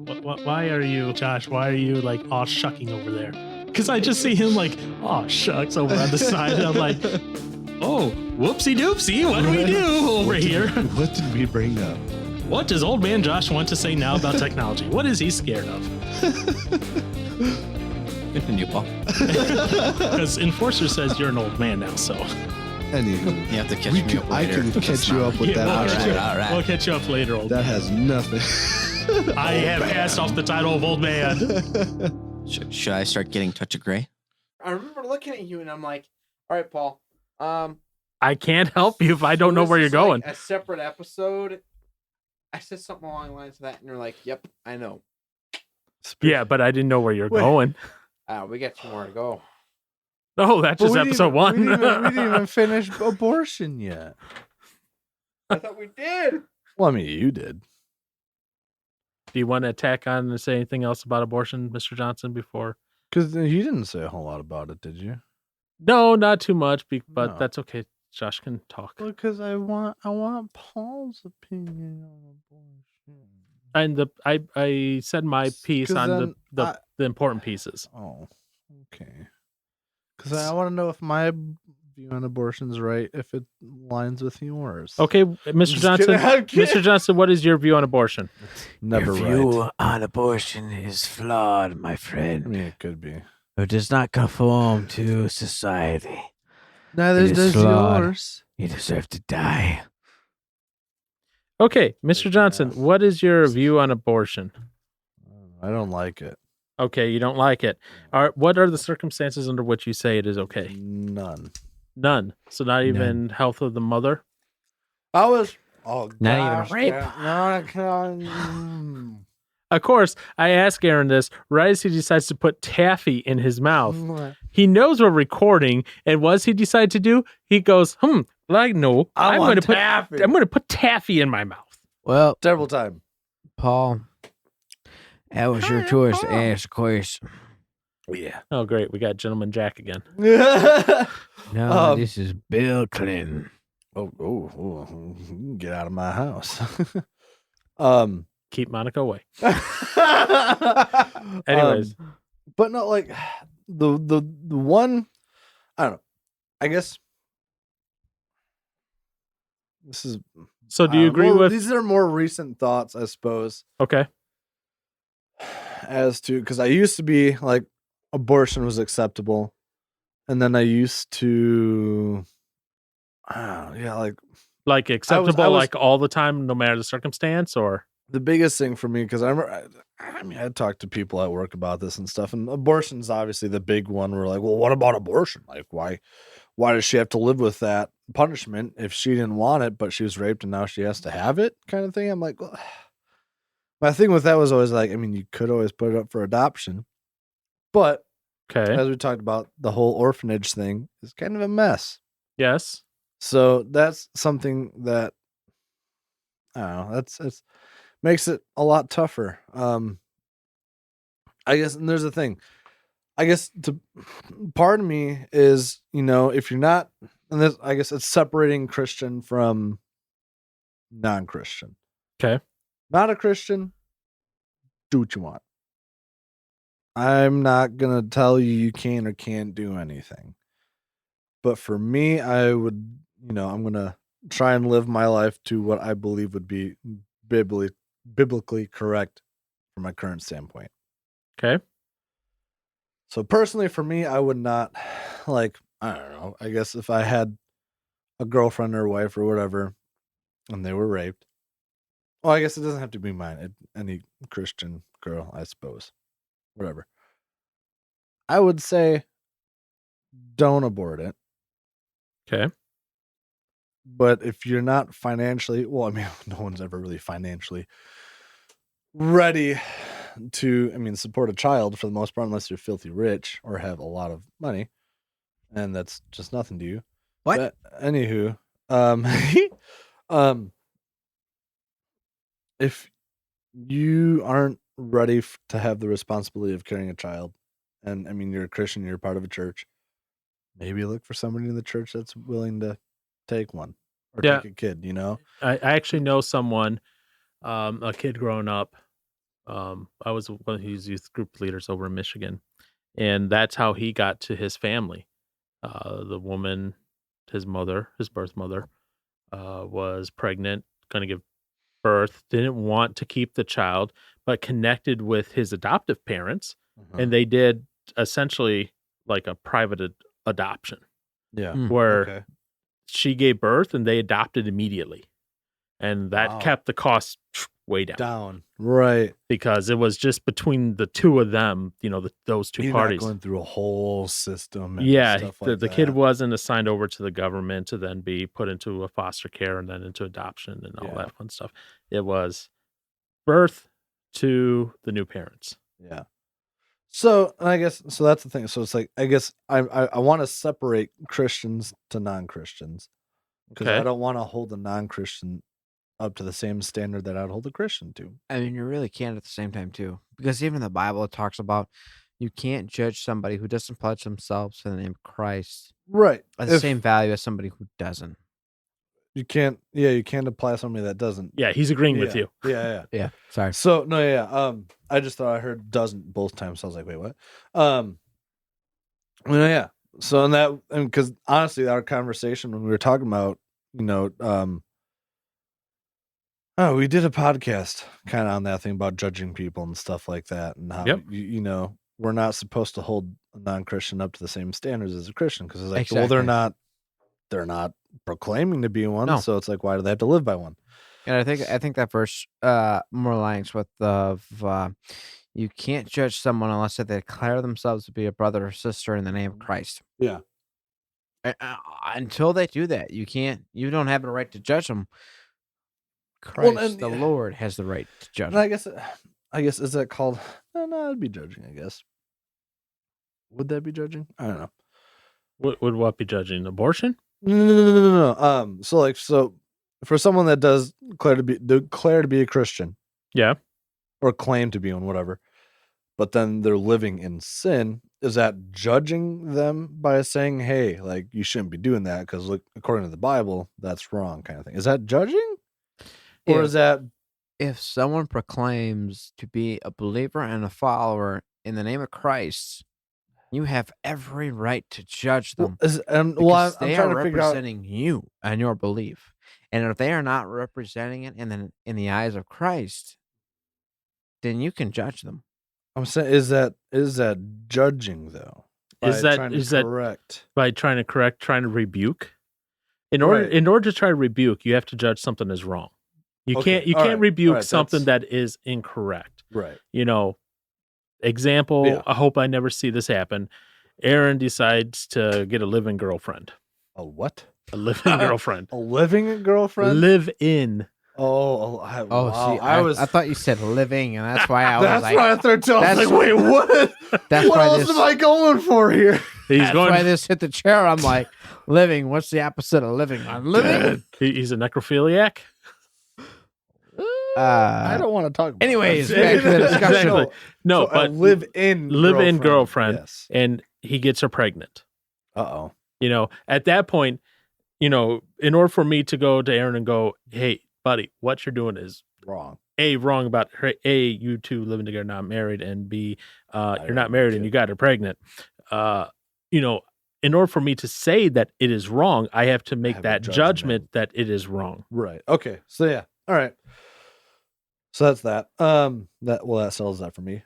Why are you, Josh? Why are you like all shucking over there? Because I just see him like, oh shucks, over on the side, and I'm like, oh, whoopsie doopsie, what do we do over here? What did we bring up? What does old man Josh want to say now about technology? What is he scared of? Continue, Paul. Because Enforcer says you're an old man now, so. Anywho, You have to catch me up I later. can catch you up with that. we'll, All catch you, right. we'll catch you up later, old That man. has nothing. I have passed off the title of old man. Should I start getting Touch of Gray? I remember looking at you and I'm like, all right, Paul. I can't help you if I don't know was where you're this, like, going. a separate episode. I said something along the lines of that, and you're like, yep, I know. Yeah, but I didn't know where you're going. We got 2 more to go. Oh, that's just episode 1. We didn't even finish abortion yet. I thought we did. Well, I mean, you did. Do you want to tack on and say anything else about abortion, Mr. Johnson, before? Because you didn't say a whole lot about it, did you? No, not too much, but No. that's okay. Josh can talk. Because I want Paul's opinion on abortion. And I said my piece 'Cause on then the important pieces. Oh, okay. Because I want to know if my view on abortion is right, if it lines with yours. Okay, Mr. Johnson. Mr. Johnson, what is your view on abortion? Never Your view right. on abortion is flawed, my I friend. mean, it could be. It does not conform to society. Neither It is does flawed. yours. You deserve to die. Okay, Mr. Johnson, what is your view on abortion? I don't like it. Okay, you don't like it. What are the circumstances under which you say it is okay? None. None. So not even health of the mother? I was. Oh, Not even gosh, rape. No, Of course, I ask Aaron this right as he decides to put taffy in his mouth. He knows we're recording, and what does he decide to do? He goes, like no, I'm going to put taffy in my mouth. Well, Terrible time. Paul, that was your choice to ask a question. Yeah. Oh, great, we got Gentleman Jack again. No, this is Bill Clinton. Oh, get out of my house. Keep Monica away. Anyways, Anyways. but no, like the one, I don't know. I guess this is. So do you agree with? These are more recent thoughts, I suppose, Okay. as to because I used to be like abortion was acceptable, and then I used to, Like acceptable, I was- like all the time, no matter the circumstance, or the biggest thing for me, because I remember, I talked to people at work about this and stuff, and abortion's obviously the big one. We're like, well, what about abortion? Like, why does she have to live with that punishment if she didn't want it, but she was raped and now she has to have it, kind of thing? I'm like, well, my thing with that was always like, I mean, you could always put it up for adoption, but okay, as we talked about, the whole orphanage thing is kind of a mess. yes, So that's something that I don't know. That's makes it a lot tougher. I guess, and there's a thing. I guess part of me is, if you're not, and this, I guess it's separating Christian from non-Christian. Okay. Not a Christian, do what you want. I'm not gonna tell you can or can't do anything. But for me, I would, I'm gonna try and live my life to what I believe would be biblically correct from my current standpoint. okay, So personally, for me, I would not I don't know. I guess if I had a girlfriend or wife or whatever, and they were raped, well, I guess it doesn't have to be mine. Any Christian girl, I suppose, whatever. I would say, don't abort it. okay, But if you're not financially, well, I mean, no one's ever really financially ready to, support a child for the most part, unless you're filthy rich or have a lot of money, and that's just nothing to you. What? But anywho, if you aren't ready to have the responsibility of carrying a child, and I mean, you're a Christian, you're part of a church, maybe look for somebody in the church that's willing to take one or Yeah. take a kid, I actually know someone, a kid growing up, I was one of his youth group leaders over in Michigan, and that's how he got to his family. The woman, his birth mother, was pregnant, going to give birth, didn't want to keep the child, but connected with his adoptive parents, and they did essentially like a private adoption Yeah. where Okay. she gave birth and they adopted immediately, and that Wow. kept the cost way down. Right. Because it was just between the two of them, those two You're parties. not going through a whole system. And Yeah, stuff the like kid that. wasn't assigned over to the government to then be put into a foster care and then into adoption and all Yeah. that fun stuff. It was birth to the new parents. Yeah. So I guess that's the thing. So it's like I guess I want to separate Christians to non-Christians because I Okay. don't want to hold a non-Christian up to the same standard that I'd hold a Christian to. I mean, you really can't at the same time too, because even in the Bible it talks about you can't judge somebody who doesn't pledge themselves to the name of Christ Right. at the same value as somebody who doesn't. You can't. Yeah, you can't apply somebody that doesn't. Yeah, he's agreeing with you. Yeah. Yeah, sorry. So no, yeah. I just thought I heard doesn't both times. So I was like, wait, what? Yeah. So because honestly, our conversation when we were talking about, we did a podcast kind of on that thing about judging people and stuff like that, and how Yep. we're not supposed to hold a non-Christian up to the same standards as a Christian because it's like, well, Exactly. they're not proclaiming to be one, No. so it's like, why do they have to live by one? And I think that verse more aligns with you can't judge someone unless they declare themselves to be a brother or sister in the name of Christ. Yeah. Until they do that, you don't have the right to judge them. Well, Christ, and- the Lord, has the right to judge And them. I guess is that called? No, it'd be judging. I guess. Would that be judging? I don't know. Would what be judging? Abortion? No. So for someone that does declare to be a Christian, Yeah. or claim to be one, whatever, but then they're living in sin, is that judging them by saying, "Hey, like you shouldn't be doing that because look, according to the Bible, that's wrong," kind of thing? Is that judging, or is that If someone proclaims to be a believer and a follower in the name of Christ, you have every right to judge them. I'm Because I'm they trying are to figure out. representing you and your belief. And if they are not representing it in the eyes of Christ, then you can judge them. I'm saying, is that judging though? Is By that- trying to is that- correct? By trying to correct, trying to rebuke. In Right. order to try to rebuke, you have to judge something as wrong. You Okay, can't all right, rebuke all right, something that is incorrect. Right. Example, Yeah. I hope I never see this happen. Aaron decides to get a live-in girlfriend. A what? A live-in girlfriend. A living girlfriend? Live in. Oh, Oh, wow. see, I thought you said living, and that's why I was That's like, why I threw two. I was that's- like, wait, what? that's What why else this, am I going for here? He's that's going. why this hit the chair. I'm like, living. What's the opposite of living? I'm living. He's a necrophiliac. I don't want to talk about anyways, that. back to the discussion. Exactly. No, So a but live-in girlfriend. Yes. and he gets her pregnant. Uh-oh. At that point, in order for me to go to Aaron and go, hey, buddy, what you're doing is Wrong. A, wrong about her. A, you two living together, not married, and B, you're don't not married get and it. you got her pregnant. In order for me to say that it is wrong, I have to make have a that judgment. judgment that it is wrong. Right. Okay. So yeah. All right. So that's that. That settles that for me.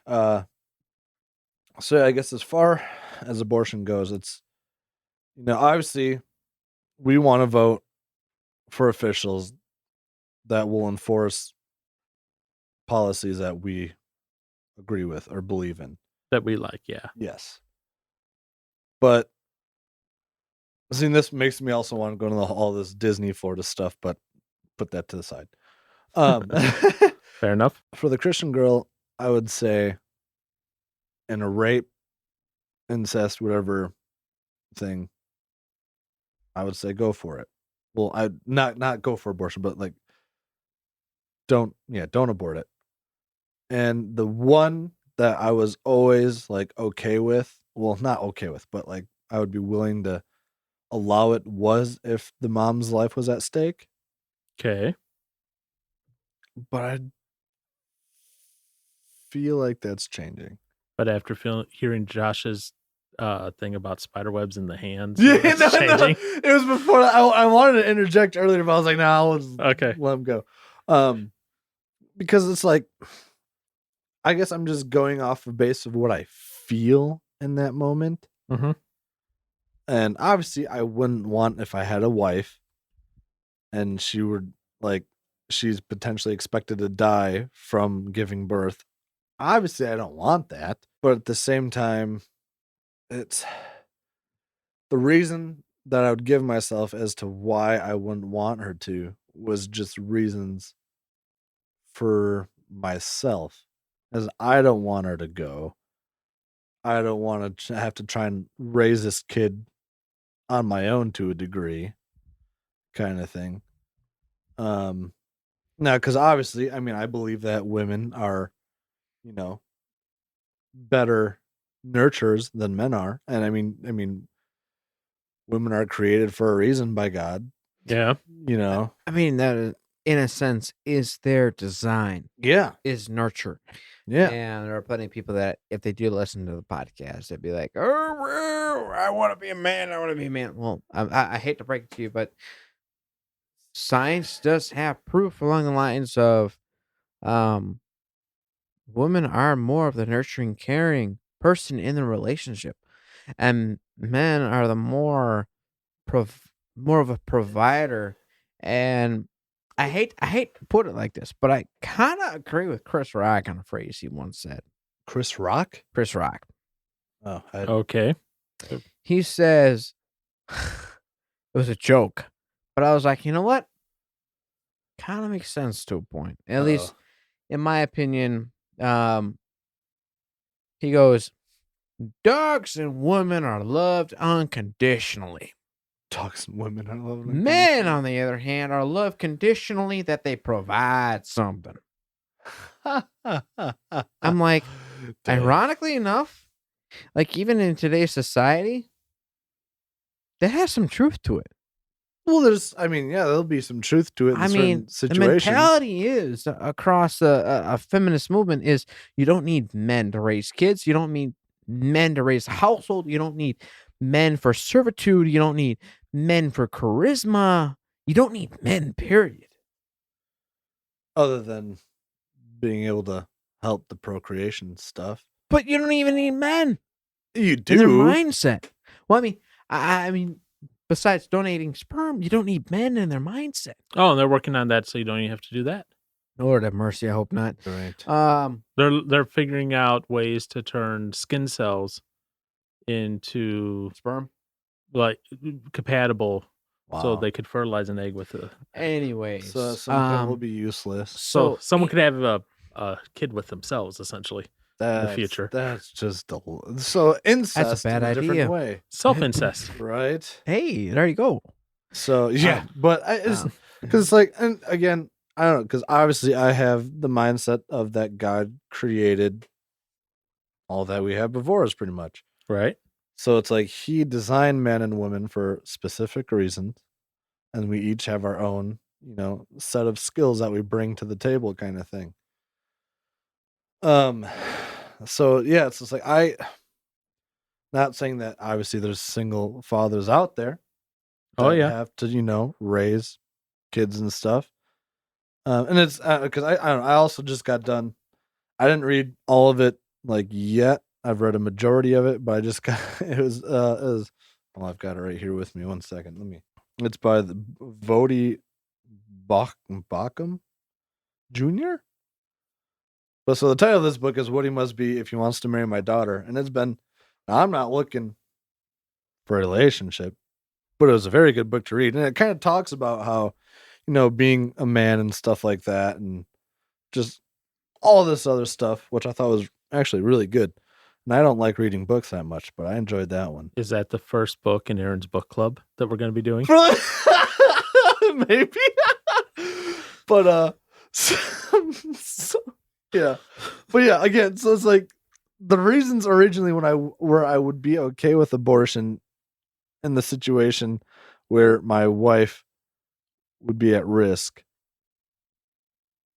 So I guess as far as abortion goes, it's obviously we want to vote for officials that will enforce policies that we agree with or believe in. That we like, yeah. Yes. But see, this makes me also want to go into all this Disney Florida stuff, but put that to the side. Fair enough. For the Christian girl, I would say in a rape, incest, whatever thing, I would say go for it. Well, I not go for abortion, but like don't abort it. And the one that I was always like okay with, well, not okay with, but like I would be willing to allow it was if the mom's life was at stake. Okay. But I feel like that's changing. But after hearing Josh's thing about spider webs in the hands, Yeah, it's changing. It was before I wanted to interject earlier, but I was like, I'll Okay. let him go. Because it's like, I guess I'm just going off the base of what I feel in that moment. Mm-hmm. And obviously, I wouldn't want if I had a wife and she were like, she's potentially expected to die from giving birth. Obviously, I don't want that. But at the same time, it's the reason that I would give myself as to why I wouldn't want her to was just reasons for myself, as I don't want her to go. I don't want to have to try and raise this kid on my own to a degree, kind of thing. Now, because obviously, I mean, I believe that women are, better nurturers than men are, and I mean, women are created for a reason by God. Yeah. I mean, that in a sense is their design, Yeah, is nurture. yeah. And there are plenty of people that, if they do listen to the podcast, they'd be like, "Oh, I want to be a man. I want to be a man." Well, I hate to break it to you, but science does have proof along the lines of, women are more of the nurturing, caring person in the relationship, and men are the more of a provider. And I hate to put it like this, but I kind of agree with Chris Rock on a phrase he once said. Chris Rock. Chris Rock. Oh, Okay. He says it was a joke, but I was like, you know what? Kind of makes sense to a point, at least in my opinion. He goes, dogs and women are loved unconditionally. dogs and women are loved. Men, on the other hand, are loved conditionally that they provide something. I'm like, ironically enough, like even in today's society, that has some truth to it. Well, there'll be some truth to it in certain the situations. mentality is across a feminist movement is you don't need men to raise kids. You don't need men to raise a household. You don't need men for servitude. You don't need men for charisma. You don't need men, period. Other than being able to help the procreation stuff. But you don't even need men. You In their do. mindset. Well, I mean, besides donating sperm, you don't need men in their mindset. Oh, and they're working on that, so you don't even have to do that. Lord have mercy, I hope not. Right. They're figuring out ways to turn skin cells into Sperm. like compatible, so Wow. they could fertilize an egg with it. Anyways, So some will be useless. So someone could have a kid with themselves, essentially. That's, the future. That's just so incest. That's a bad in a different idea. way, Self-incest. right? Hey, there you go. So yeah, but it's because it's like, and again, I don't know, because obviously I have the mindset of that God created all that we have before us, pretty much. Right. So it's like He designed men and women for specific reasons, and we each have our own, set of skills that we bring to the table, kind of thing. So yeah, it's just like not saying that obviously there's single fathers out there that Oh, yeah. have to, raise kids and stuff. And it's because I don't know, I also just got done. I didn't read all of it like yet. I've read a majority of it, but I just got it was well, I've got it right here with me. One second. It's by the Vodi Bacham Jr. But so the title of this book is What He Must Be If He Wants to Marry My Daughter. And it's been, now I'm not looking for a relationship, but it was a very good book to read. And it kind of talks about how, being a man and stuff like that, and just all this other stuff, which I thought was actually really good. And I don't like reading books that much, but I enjoyed that one. Is that the first book in Aaron's book club that we're going to be doing? Maybe. But, yeah. But yeah, again, so it's like the reasons originally where I would be okay with abortion in the situation where my wife would be at risk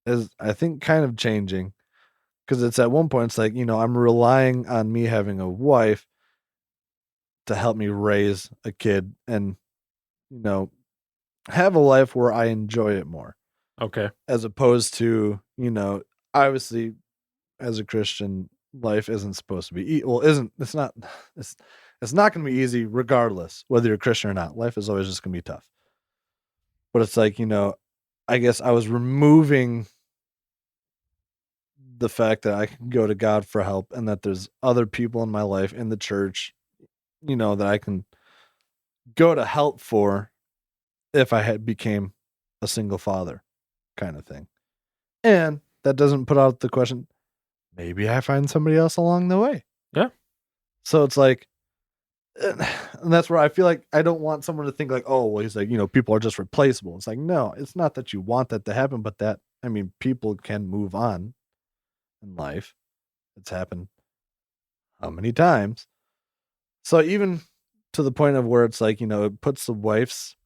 is, I think, kind of changing. Because it's at one point, it's like, I'm relying on me having a wife to help me raise a kid and, have a life where I enjoy it more. Okay. As opposed to, obviously as a Christian, life isn't supposed to be, it's not going to be easy regardless, whether you're a Christian or not. Life is always just going to be tough. But it's like, I guess I was removing the fact that I can go to God for help and that there's other people in my life in the church, that I can go to help for if I had became a single father kind of thing. And that doesn't put out the question, maybe I find somebody else along the way. Yeah. So it's like, and that's where I feel like I don't want someone to think like, oh, well, he's like, people are just replaceable. It's like, no, it's not that you want that to happen, but people can move on in life. It's happened how many times? So even to the point of where it's like, it puts the wife's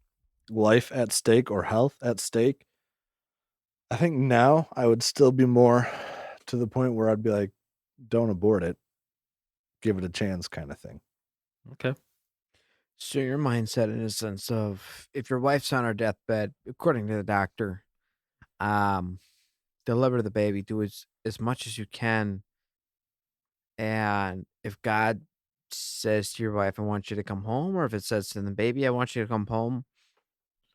life at stake or health at stake. I think now I would still be more to the point where I'd be like, don't abort it. Give it a chance kind of thing. Okay. So your mindset in a sense of if your wife's on her deathbed, according to the doctor, deliver the baby, do as much as you can. And if God says to your wife, I want you to come home, or if it says to the baby, I want you to come home,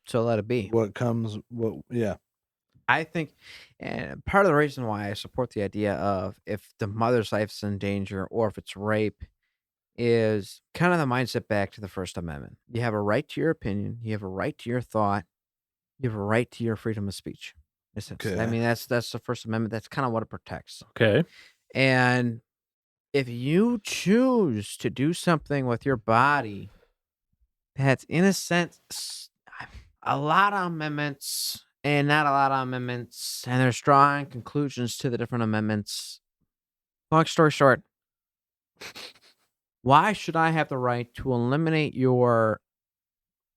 so let it be. Yeah. I think, and part of the reason why I support the idea of if the mother's life's in danger or if it's rape is kind of the mindset back to the First Amendment. You have a right to your opinion. You have a right to your thought. You have a right to your freedom of speech. Okay. I mean, that's the First Amendment. That's kind of what it protects. Okay. And if you choose to do something with your body that's in a sense a lot of amendments and not a lot of amendments, and there's drawing conclusions to the different amendments. Long story short, why should I have the right to eliminate your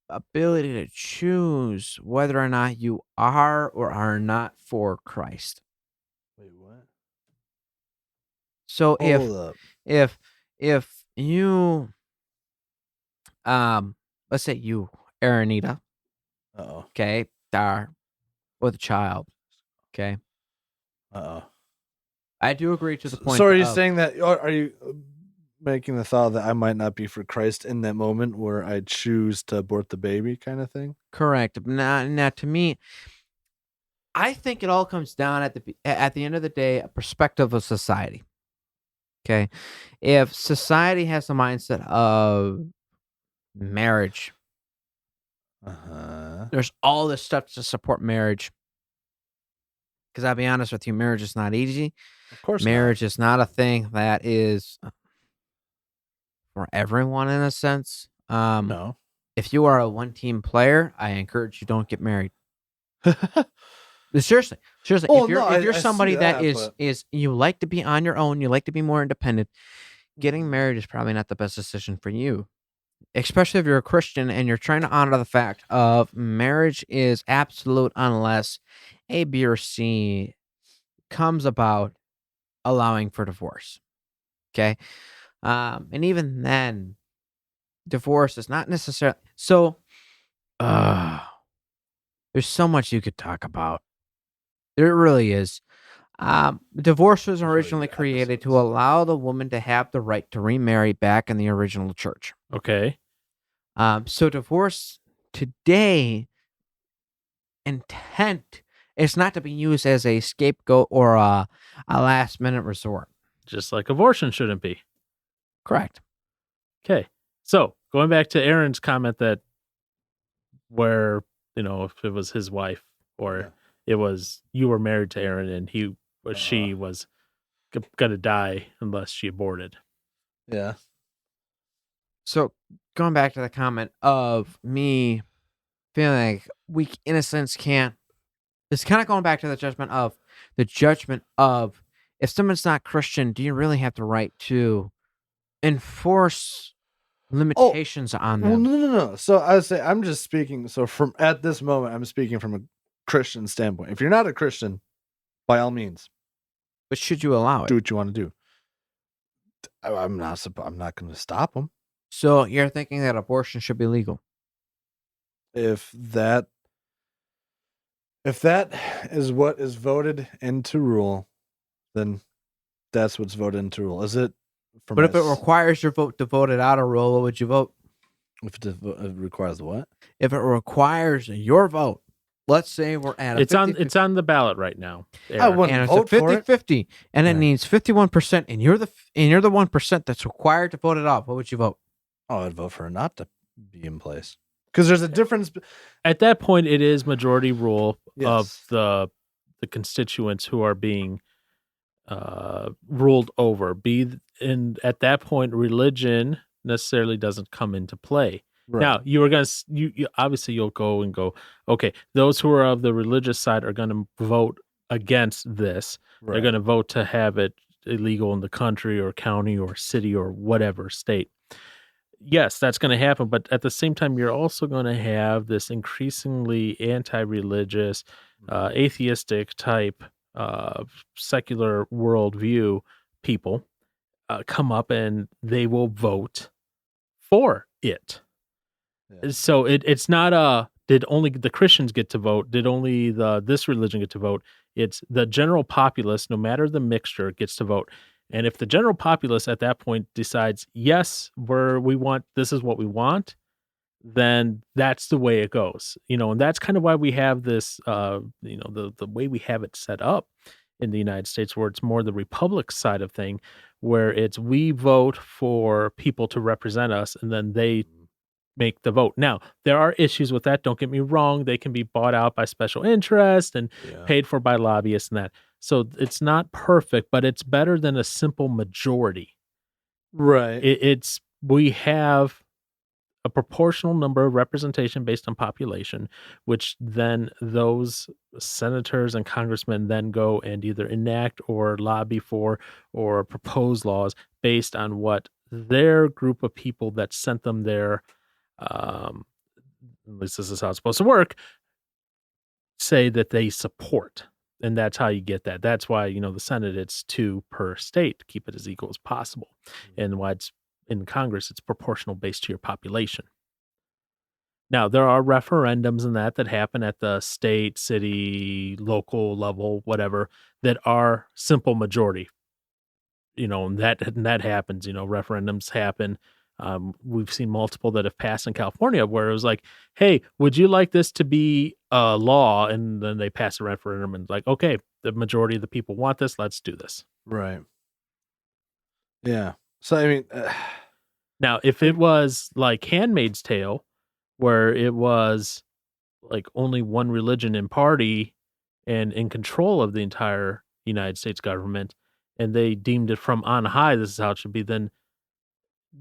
ability to choose whether or not you are or are not for Christ? Wait, what? So Hold up. if you let's say you, Aranita, Uh-oh. okay, are with a child, okay, Uh-oh. I do agree to the point. So are you saying that, or are you making the thought that I might not be for Christ in that moment where I choose to abort the baby kind of thing? Correct. Now to me, I think it all comes down at the end of the day, a perspective of society. Okay. If society has the mindset of marriage, there's all this stuff to support marriage. Because I'll be honest with you, marriage is not easy. Of course marriage is not a thing that is for everyone in a sense. No. If you are a one-team player, I encourage you don't get married. Seriously. Oh, if you're I somebody see that that, is you like to be on your own, you like to be more independent, getting married is probably not the best decision for you. Especially if you're a Christian and you're trying to honor the fact of marriage is absolute unless A, B, or C comes about allowing for divorce. Okay. And even then, divorce is not necessarily so. There's so much you could talk about. There really is. Divorce was originally created to allow the woman to have the right to remarry back in the original church. Okay. So divorce today intent is not to be used as a scapegoat or a last minute resort. Just like abortion shouldn't be. Correct. Okay. So going back to Aaron's comment that where, if it was his wife or it was you were married to Aaron and she was going to die unless she aborted. Yeah. So going back to the comment of me feeling like we, in a sense, can't. It's kind of going back to the judgment of if someone's not Christian, do you really have the right to enforce limitations on them? Well, no. So I would say I'm just speaking. So from at this moment, I'm speaking from a Christian standpoint. If you're not a Christian, by all means, But should you allow it? Do what you want to do. I'm not going to stop them. So you're thinking that abortion should be legal? If that is what is voted into rule, then that's what's voted into rule. Is it? But if it requires your vote to vote it out of rule, what would you vote? If it requires what? If it requires your vote, let's say we're at it's on the ballot right now. I wouldn't and it's vote a for it. 50-50, and it Yeah. needs 51%, and you're the 1% that's required to vote it off. What would you vote? Oh, I'd vote for it not to be in place because there's a difference. At that point, it is majority rule Yes. of the constituents who are being ruled over. At that point, religion necessarily doesn't come into play. Right. Now, you were gonna you obviously you'll go and go, okay, those who are of the religious side are going to vote against this. Right. They're going to vote to have it illegal in the country or county or city or whatever state. Yes, that's going to happen, but at the same time, you're also going to have this increasingly anti-religious, atheistic type secular worldview people come up, and they will vote for it. Yeah. So it's not did only the Christians get to vote? Did only this religion get to vote? It's the general populace, no matter the mixture, gets to vote. And if the general populace at that point decides, yes, this is what we want, then that's the way it goes. And that's kind of why we have this, the way we have it set up in the United States, where it's more the republic side of thing, where it's we vote for people to represent us, and then they make the vote. Now, there are issues with that. Don't get me wrong. They can be bought out by special interest and paid for by lobbyists and that. So it's not perfect, but it's better than a simple majority. Right. We have a proportional number of representation based on population, which then those senators and congressmen then go and either enact or lobby for or propose laws based on what their group of people that sent them there, at least this is how it's supposed to work, say that they support. And that's how you get that. That's why, the Senate, it's 2 per state to keep it as equal as possible. And why it's in Congress, it's proportional based to your population. Now, there are referendums and that happen at the state, city, local level, whatever, that are simple majority. And that happens. Referendums happen. We've seen multiple that have passed in California where it was like, hey, would you like this to be a law? And then they pass a referendum and like, okay, the majority of the people want this. Let's do this. Right. Yeah. So, I mean, now, if it was like Handmaid's Tale, where it was like only one religion and party and in control of the entire United States government, and they deemed it from on high, this is how it should be, then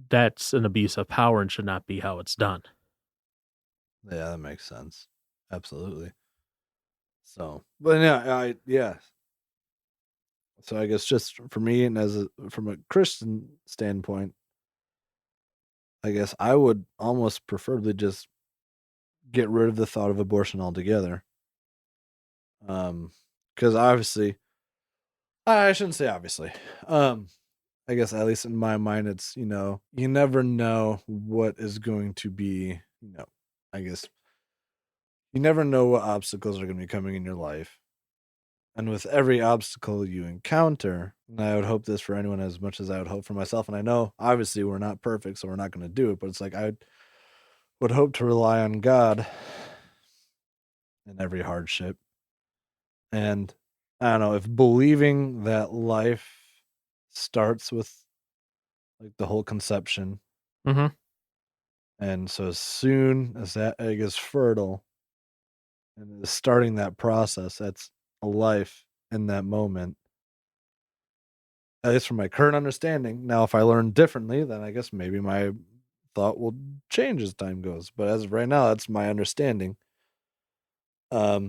that's an abuse of power and should not be how it's done. Yeah, that makes sense. Absolutely. So, but yeah. So I guess just for me and from a Christian standpoint, I guess I would almost preferably just get rid of the thought of abortion altogether. Because obviously, I shouldn't say obviously. I guess at least in my mind, it's, you never know what is going to be, I guess you never know what obstacles are going to be coming in your life. And with every obstacle you encounter, and I would hope this for anyone as much as I would hope for myself. And I know obviously we're not perfect, so we're not going to do it, but it's like I would hope to rely on God in every hardship. And I don't know, if believing that life starts with like the whole conception. Mm-hmm. And so as soon as that egg is fertile and is starting that process, that's a life in that moment. At least from my current understanding. Now, if I learn differently, then I guess maybe my thought will change as time goes. But as of right now, that's my understanding. As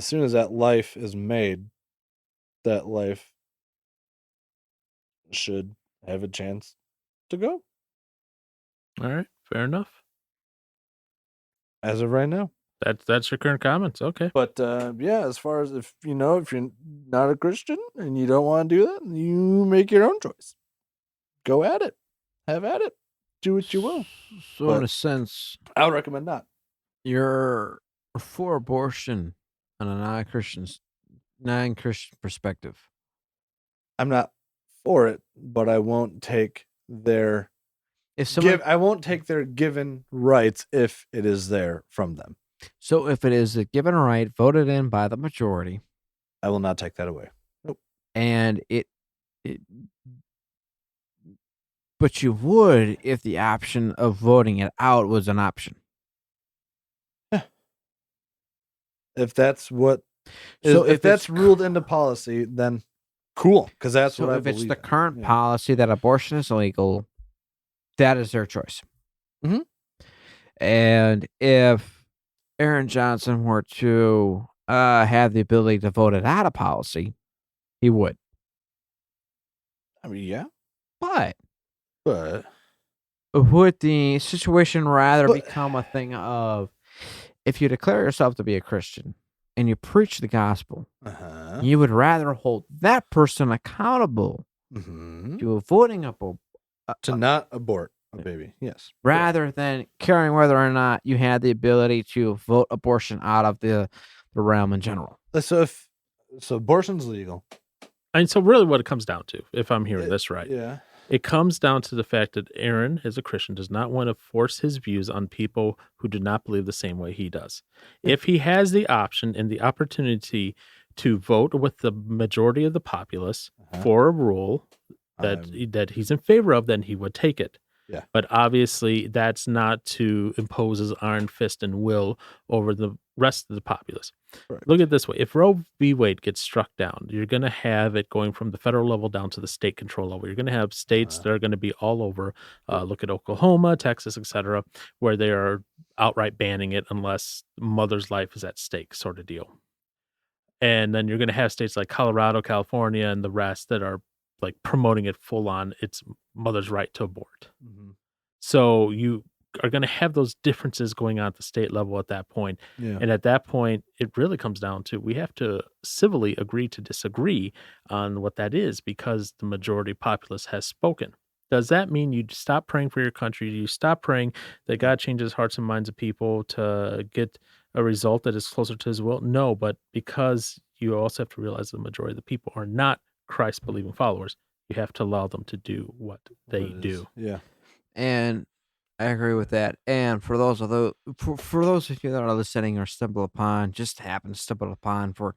soon as that life is made, that life should have a chance to go. All right. Fair enough. As of right now. That's your current comments. Okay. But yeah, as far as if you're not a Christian and you don't want to do that, you make your own choice. Go at it. Have at it. Do what you will. So, in But- a sense, I would recommend not. you're for abortion on a non-Christian perspective. I'm not for it, but I won't take their If someone, I won't take their given rights if it is there from them. so if it is a given right voted in by the majority, I will not take that away. and it but you would if the option of voting it out was an option. If that's what So if if that's it's ruled into policy, then cool, because that's So what I if it's believe the in. current Yeah. policy that abortion is illegal, that is their choice. Mhm. And if Aaron Johnson were to have the ability to vote it out of policy, he would. I mean, yeah, But but would the situation rather But- become a thing of if you declare yourself to be a Christian and you preach the gospel, you would rather hold that person accountable to voting to not abort a baby. Yes, rather than caring whether or not you had the ability to vote abortion out of the realm in general. So so abortion's legal. And so really what it comes down to, if I'm hearing It- this right, Yeah. it comes down to the fact that Aaron, as a Christian, does not want to force his views on people who do not believe the same way he does. If he has the option and the opportunity to vote with the majority of the populace for a rule that he's in favor of, then he would take it. Yeah. But obviously, that's not to impose his iron fist and will over the rest of the populace. Correct. Look at it this way. If Roe v. Wade gets struck down, you're going to have it going from the federal level down to the state control level. You're going to have states that are going to be all over. Look at Oklahoma, Texas, etc., where they are outright banning it unless mother's life is at stake, sort of deal. And then you're going to have states like Colorado, California, and the rest that are like promoting it full on. It's mother's right to abort. So you are going to have those differences going on at the state level at that point. Yeah. And at that point, it really comes down to we have to civilly agree to disagree on what that is because the majority populace has spoken. Does that mean you stop praying for your country? Do you stop praying that God changes hearts and minds of people to get a result that is closer to his will? No, but because you also have to realize the majority of the people are not Christ believing followers, you have to allow them to do what they What it is. do. Yeah. And I agree with that. And for those of you that are listening or happen to stumble upon for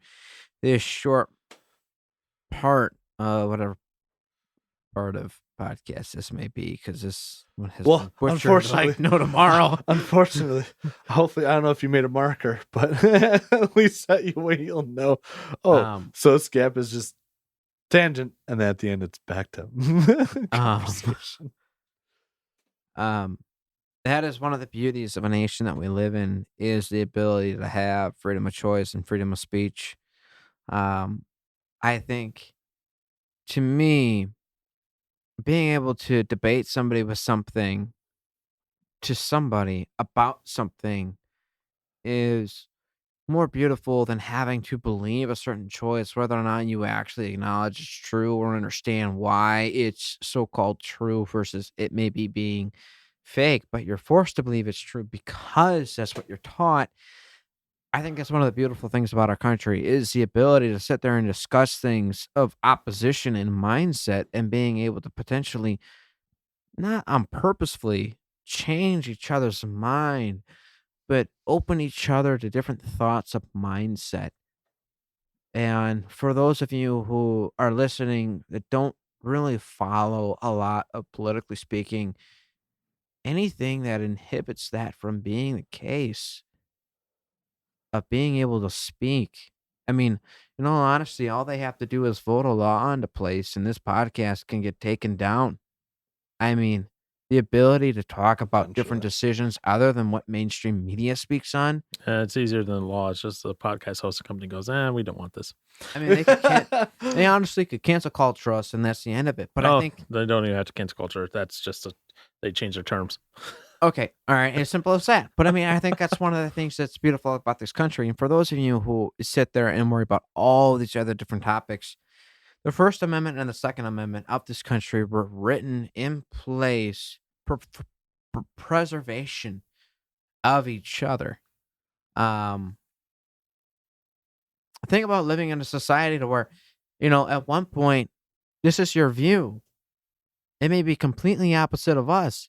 this short part, whatever part of podcast this may be, because this one has been butchered unfortunately, like no tomorrow. Unfortunately, hopefully, I don't know if you made a marker, but at least that way you'll know. Oh, so Scap is just tangent, and then at the end, it's back to conversation. That is one of the beauties of a nation that we live in is the ability to have freedom of choice and freedom of speech. I think, to me, being able to debate somebody with something to somebody about something is more beautiful than having to believe a certain choice, whether or not you actually acknowledge it's true or understand why it's so-called true versus it maybe being fake, but you're forced to believe it's true because that's what you're taught. I think that's one of the beautiful things about our country is the ability to sit there and discuss things of opposition and mindset and being able to potentially not on purposefully change each other's mind, but open each other to different thoughts of mindset. And for those of you who are listening that don't really follow a lot of politically speaking, anything that inhibits that from being the case of being able to speak. I mean, in all honesty, all they have to do is vote a law into place and this podcast can get taken down. I mean, the ability to talk about different decisions other than what mainstream media speaks on. It's easier than law. It's just the podcast hosting company goes, we don't want this. I mean, they honestly could cancel culture us and that's the end of it. But I think they don't even have to cancel culture. That's just they change their terms. Okay, all right, as simple as that. But I mean, I think that's one of the things that's beautiful about this country. And for those of you who sit there and worry about all these other different topics, the First Amendment and the Second Amendment of this country were written in place for preservation of each other. Um, think about living in a society to where, at one point, this is your view. It may be completely opposite of us,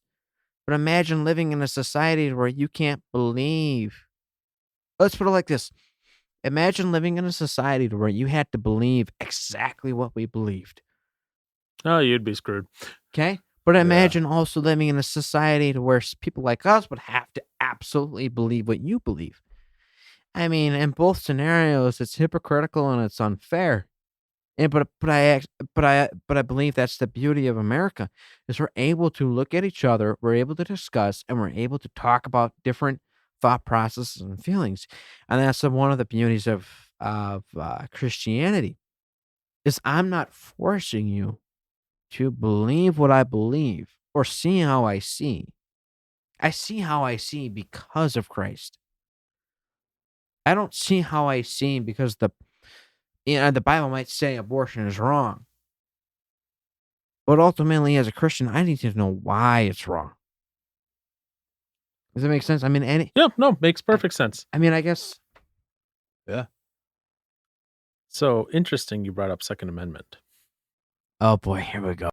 but imagine living in a society where you can't believe. Let's put it like this. Imagine living in a society where you had to believe exactly what we believed. Oh, you'd be screwed. Okay? But imagine also living in a society to where people like us would have to absolutely believe what you believe. I mean, in both scenarios, it's hypocritical and it's unfair. But I believe that's the beauty of America is we're able to look at each other, we're able to discuss, and we're able to talk about different thought processes and feelings, and that's one of the beauties of Christianity. Is I'm not forcing you to believe what I believe or see how I see. I see how I see because of Christ. I don't see how I see because the Bible might say abortion is wrong. But ultimately, as a Christian, I need to know why it's wrong. Does that make sense? I mean, Yeah, no, makes perfect sense. I mean, I guess. Yeah. So interesting you brought up Second Amendment. Oh boy, here we go.